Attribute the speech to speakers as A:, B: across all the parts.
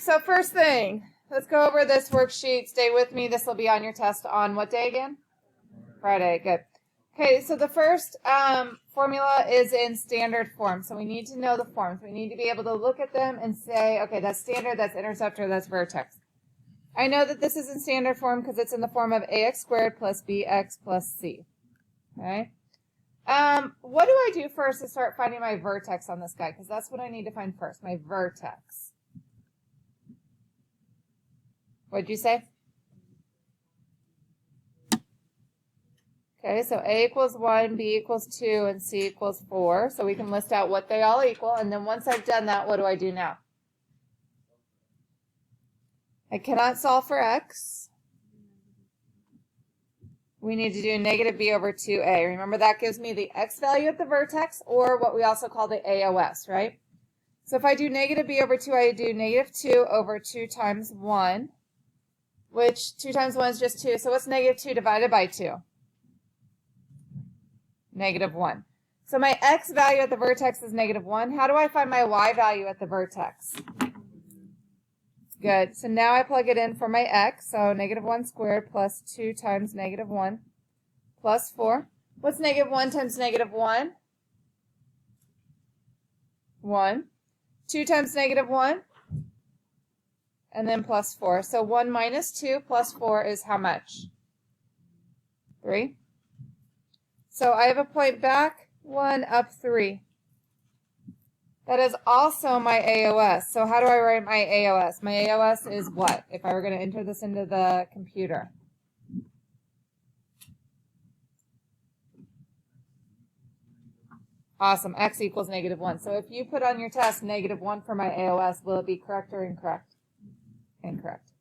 A: so first thing, let's go over this worksheet. Stay with me. This will be on your test on what day again? Friday. Good. Okay, so the first formula is in standard form. So we need to know the forms. We need to be able to look at them and say, okay, that's standard, that's intercept, or that's vertex. I know that this is in standard form because it's in the form of ax squared plus bx plus c. Okay. What do I do first to start finding my vertex on this guy? Because that's what I need to find first, my vertex. What'd you say? Okay, so a equals 1, b equals 2, and c equals 4. So we can list out what they all equal. And then once I've done that, what do I do now? I cannot solve for x. We need to do negative b over 2a. Remember, that gives me the x value at the vertex, or what we also call the AOS, right? So if I do negative b over 2, I do negative 2 over 2 times 1, which 2 times 1 is just 2. So what's negative 2 divided by 2? Negative 1. So my x value at the vertex is negative 1. How do I find my y value at the vertex? Good. So now I plug it in for my x. So negative 1 squared plus 2 times negative 1 plus 4. What's negative 1 times negative 1? 1. 2 times negative 1? And then plus 4. So 1 minus 2 plus 4 is how much? 3. So I have a point back, 1 up 3. That is also my AOS. So how do I write my AOS? My AOS is what? If I were going to enter this into the computer. Awesome. X equals negative 1. So if you put on your test negative 1 for my AOS, will it be correct or incorrect? Incorrect.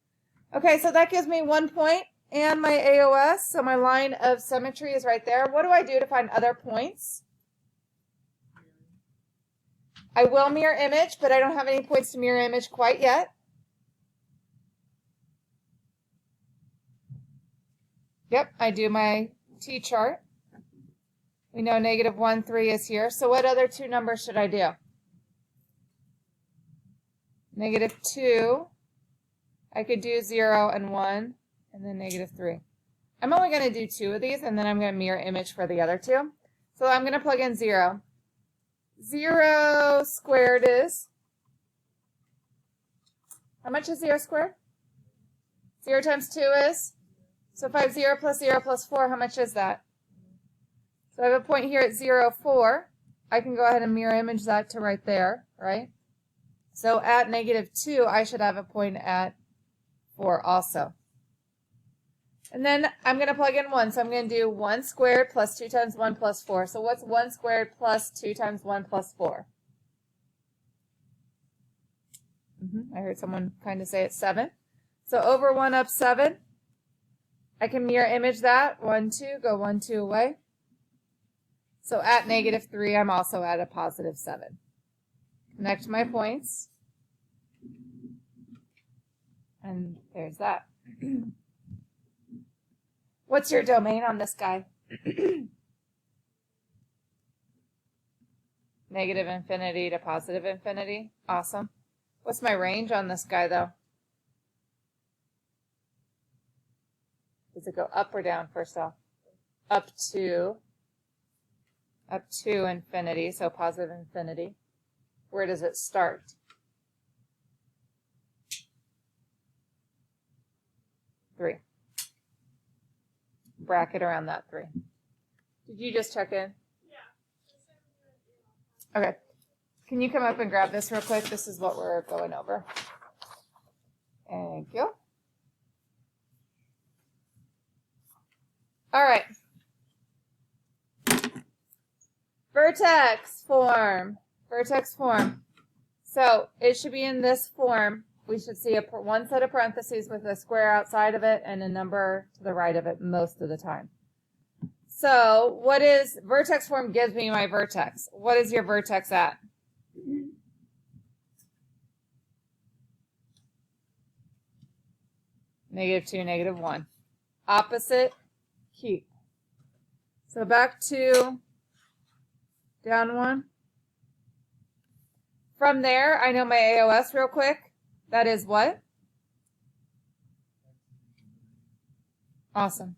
A: Okay, so that gives me 1 point and my AOS. So my line of symmetry is right there. What do I do to find other points? I will mirror image, but I don't have any points to mirror image quite yet. Yep, I do my t-chart. We know negative 1, 3 is here. So what other two numbers should I do? Negative 2. I could do 0 and 1, and then negative 3. I'm only going to do 2 of these, and then I'm going to mirror image for the other 2. So I'm going to plug in 0. 0 squared is, how much is 0 squared? 0 times 2 is, so if I have 0 plus 4, how much is that? So I have a point here at 0, 4. I can go ahead and mirror image that to right there, right? So at negative 2, I should have a point at 4 also. And then I'm going to plug in 1. So I'm going to do 1 squared plus 2 times 1 plus 4. So what's 1 squared plus 2 times 1 plus 4? I heard someone kind of say it's 7. So over 1 up 7. I can mirror image that. 1, 2, go 1, 2 away. So at negative 3, I'm also at a positive 7. Connect my points. And there's that. What's your domain on this guy? Negative infinity to positive infinity. Awesome. What's my range on this guy, though? Does it go up or down, first off? Up to infinity, so positive infinity. Where does it start? 3. Bracket around that 3. Did you just check in? Yeah. Okay. Can you come up and grab this real quick? This is what we're going over. Thank you. All right. Vertex form. Vertex form. So it should be in this form. We should see one set of parentheses with a square outside of it and a number to the right of it most of the time. So what is vertex form gives me my vertex. What is your vertex at? Negative 2, negative 1. Opposite, keep. So back to down 1. From there, I know my AOS real quick. That is what? Awesome.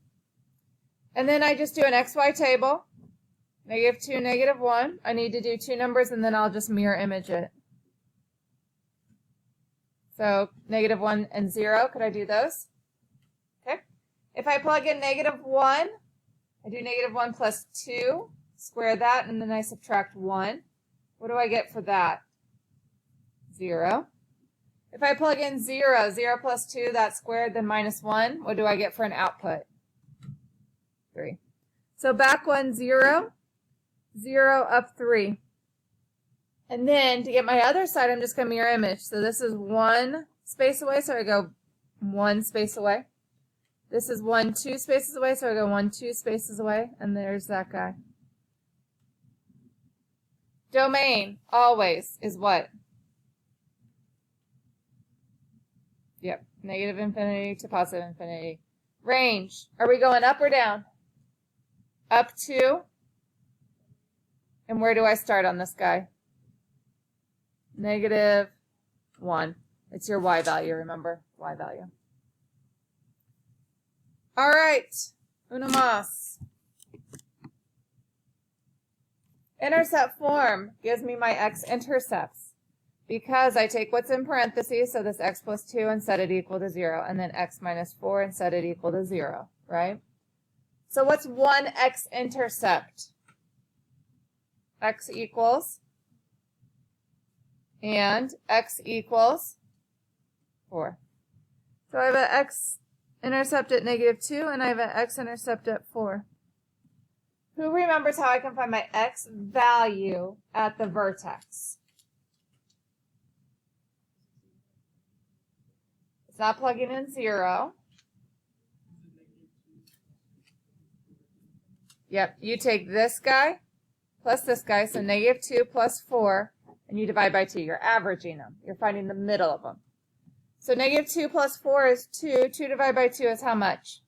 A: And then I just do an XY table. -2, -1. I need to do two numbers, and then I'll just mirror image it. So -1 and 0. Could I do those? Okay. If I plug in -1, I do -1 plus 2. Square that, and then I subtract 1. What do I get for that? 0. If I plug in 0, 0 plus 2, that's squared, then -1. What do I get for an output? 3. So back 1, 0, 0, up 3. And then to get my other side, I'm just going to mirror image. So this is 1 space away, so I go 1 space away. This is 1, 2 spaces away, so I go 1, 2 spaces away. And there's that guy. Domain, always, is what? Yep, -infinity to +infinity. Range, are we going up or down? Up 2. And where do I start on this guy? -1. It's your y value, remember? Y value. All right, una más. Intercept form gives me my x-intercepts because I take what's in parentheses, so this x plus 2, and set it equal to 0, and then x minus 4 and set it equal to 0, right? So what's one x-intercept? X equals, and x equals 4. So I have an x-intercept at -2, and I have an x-intercept at 4. Who remembers how I can find my x value at the vertex? It's not plugging in 0. Yep, you take this guy plus this guy, so -2 plus 4, and you divide by 2. You're averaging them. You're finding the middle of them. So -2 plus 4 is 2. 2 divided by 2 is how much?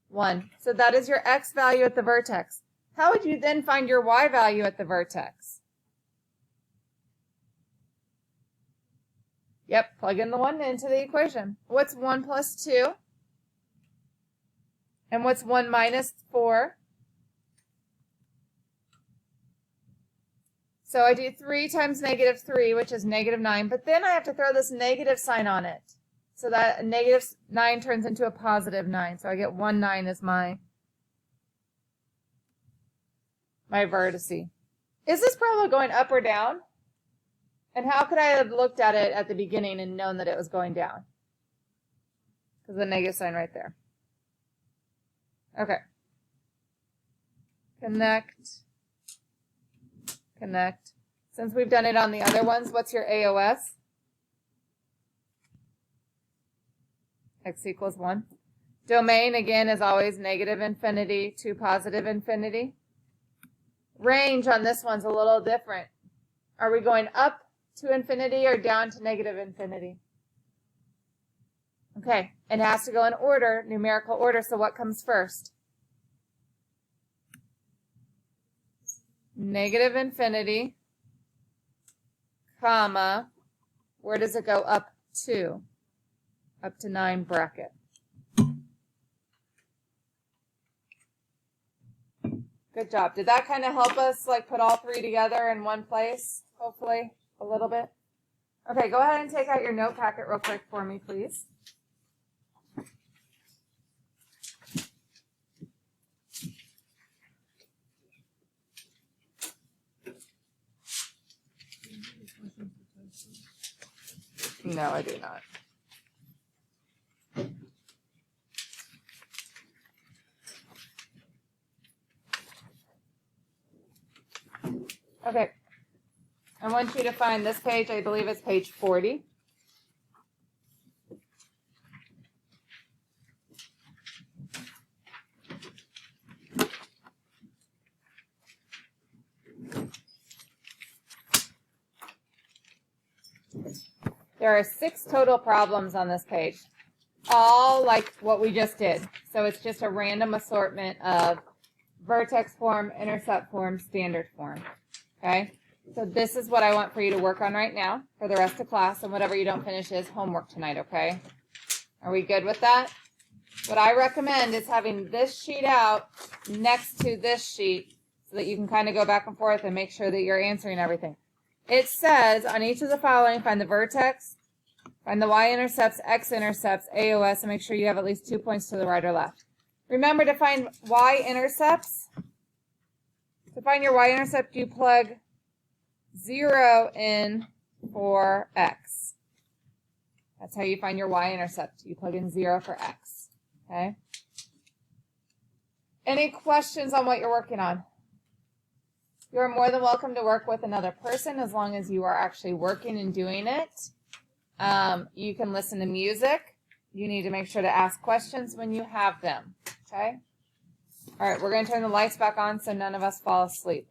A: 1. So that is your x value at the vertex. How would you then find your y value at the vertex? Yep, plug in the 1 into the equation. What's 1 plus 2? And what's 1 minus 4? So I do 3 times -3, which is -9, but then I have to throw this negative sign on it. So that -9 turns into a +9. So I get 1, 9 as my vertice. Is this problem going up or down? And how could I have looked at it at the beginning and known that it was going down? Because the negative sign right there. Okay. Connect. Connect. Since we've done it on the other ones, what's your AOS? X equals 1. Domain, again, is always -infinity to +infinity. Range on this one's a little different. Are we going up to infinity or down to -infinity? Okay, it has to go in order, numerical order, so what comes first? -infinity, comma, where does it go up to? Up to 9 bracket. Good job. Did that kind of help us like put all 3 together in one place? Hopefully a little bit. Okay, go ahead and take out your note packet real quick for me, please. No, I do not. Okay, I want you to find this page. I believe it's page 40. There are 6 total problems on this page, all like what we just did. So it's just a random assortment of vertex form, intercept form, standard form. Okay? So this is what I want for you to work on right now for the rest of class, and whatever you don't finish is homework tonight, okay? Are we good with that? What I recommend is having this sheet out next to this sheet so that you can kind of go back and forth and make sure that you're answering everything. It says on each of the following, find the vertex, find the y-intercepts, x-intercepts, AOS, and make sure you have at least 2 points to the right or left. Remember to find y-intercepts. To find your y-intercept, you plug 0 in for x. That's how you find your y-intercept. You plug in 0 for x. Okay? Any questions on what you're working on? You are more than welcome to work with another person as long as you are actually working and doing it. You can listen to music. You need to make sure to ask questions when you have them. Okay? All right, we're going to turn the lights back on so none of us fall asleep.